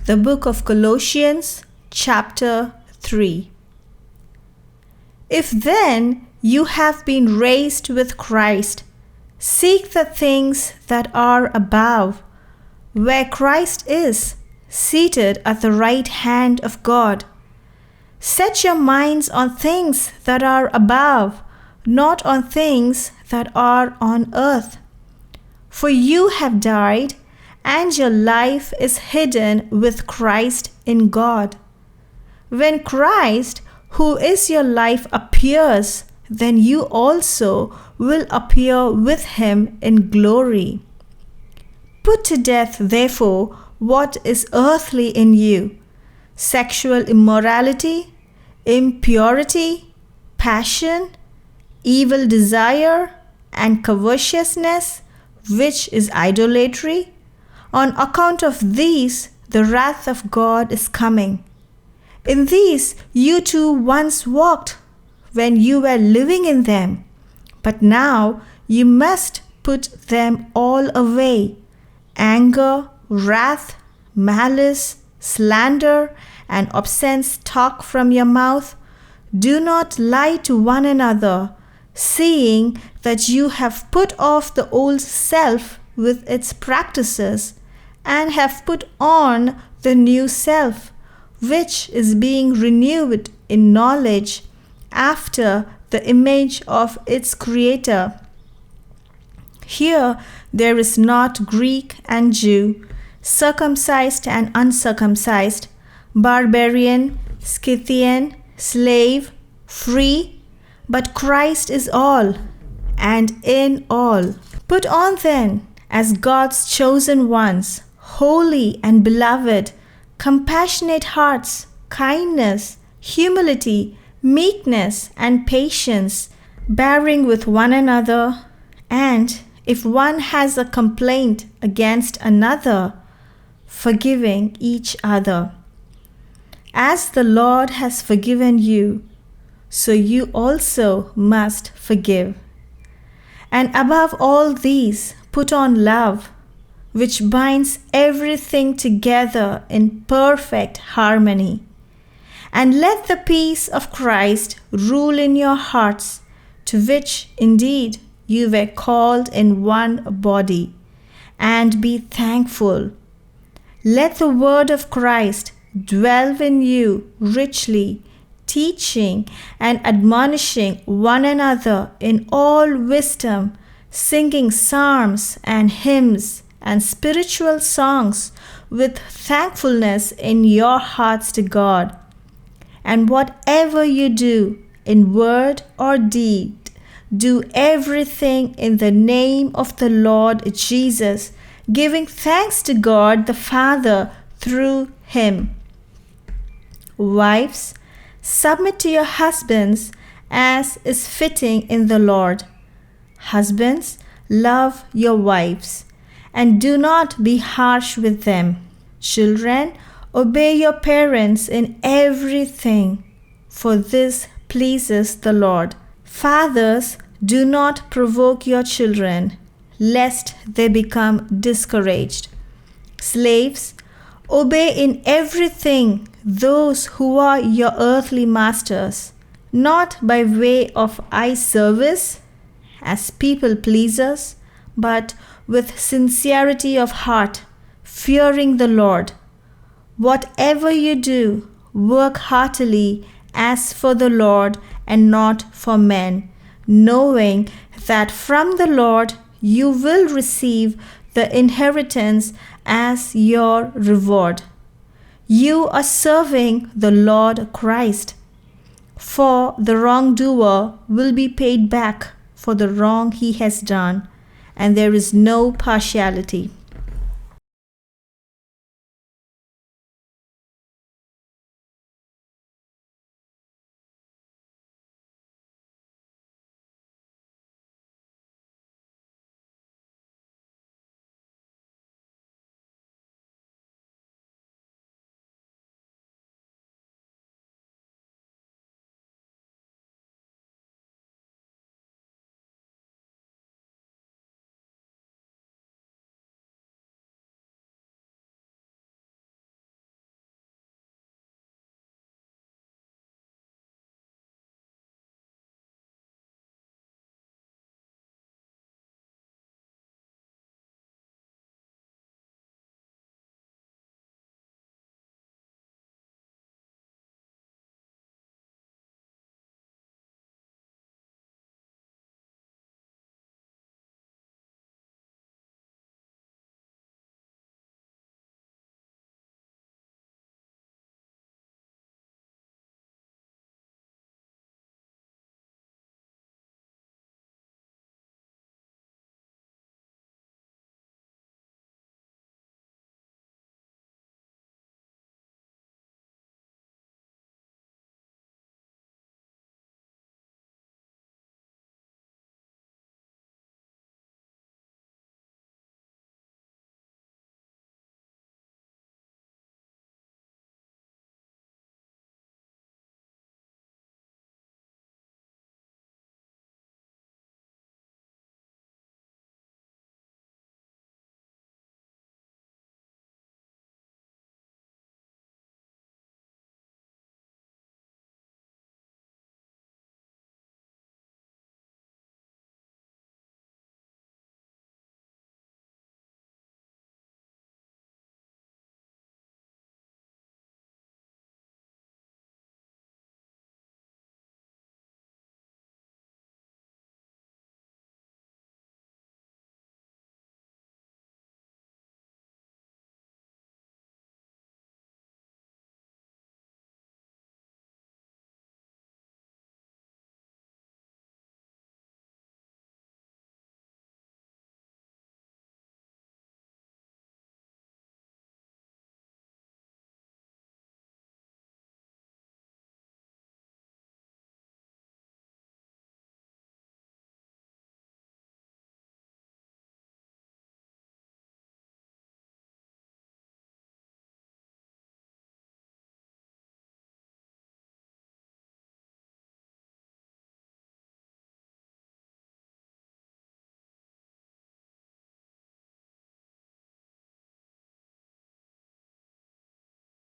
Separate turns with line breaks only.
The book of Colossians, chapter 3. If then you have been raised with Christ, seek the things that are above, where Christ is, seated at the right hand of God. Set your minds on things that are above, not on things that are on earth. For you have died, and your life is hidden with Christ in God. When Christ, who is your life, appears, then you also will appear with him in glory. Put to death, therefore, what is earthly in you: sexual immorality, impurity, passion, evil desire, and covetousness, which is idolatry. On account of these, the wrath of God is coming. In these you too once walked when you were living in them, but now you must put them all away: anger, wrath, malice, slander, and obscene talk from your mouth. Do not lie to one another, seeing that you have put off the old self with its practices, and have put on the new self, which is being renewed in knowledge after the image of its Creator. Here there is not Greek and Jew, circumcised and uncircumcised, barbarian, Scythian, slave, free, but Christ is all, and in all. Put on then, as God's chosen ones, holy and beloved, compassionate hearts, kindness, humility, meekness, and patience, bearing with one another, and if one has a complaint against another, forgiving each other. As the Lord has forgiven you, so you also must forgive. And above all these, put on love, which binds everything together in perfect harmony. And let the peace of Christ rule in your hearts, to which indeed you were called in one body, and be thankful. Let the word of Christ dwell in you richly, teaching and admonishing one another in all wisdom, singing psalms and hymns and spiritual songs with thankfulness in your hearts to God. And whatever you do, in word or deed, do everything in the name of the Lord Jesus, giving thanks to God the Father through him. Wives, submit to your husbands as is fitting in the Lord. Husbands, love your wives, and do not be harsh with them. Children, obey your parents in everything, for this pleases the Lord. Fathers, do not provoke your children, lest they become discouraged. Slaves, obey in everything those who are your earthly masters, not by way of eye service as people pleasers, but with sincerity of heart, fearing the Lord. Whatever you do, work heartily as for the Lord and not for men, knowing that from the Lord you will receive the inheritance as your reward. You are serving the Lord Christ. For the wrongdoer will be paid back for the wrong he has done, and there is no partiality.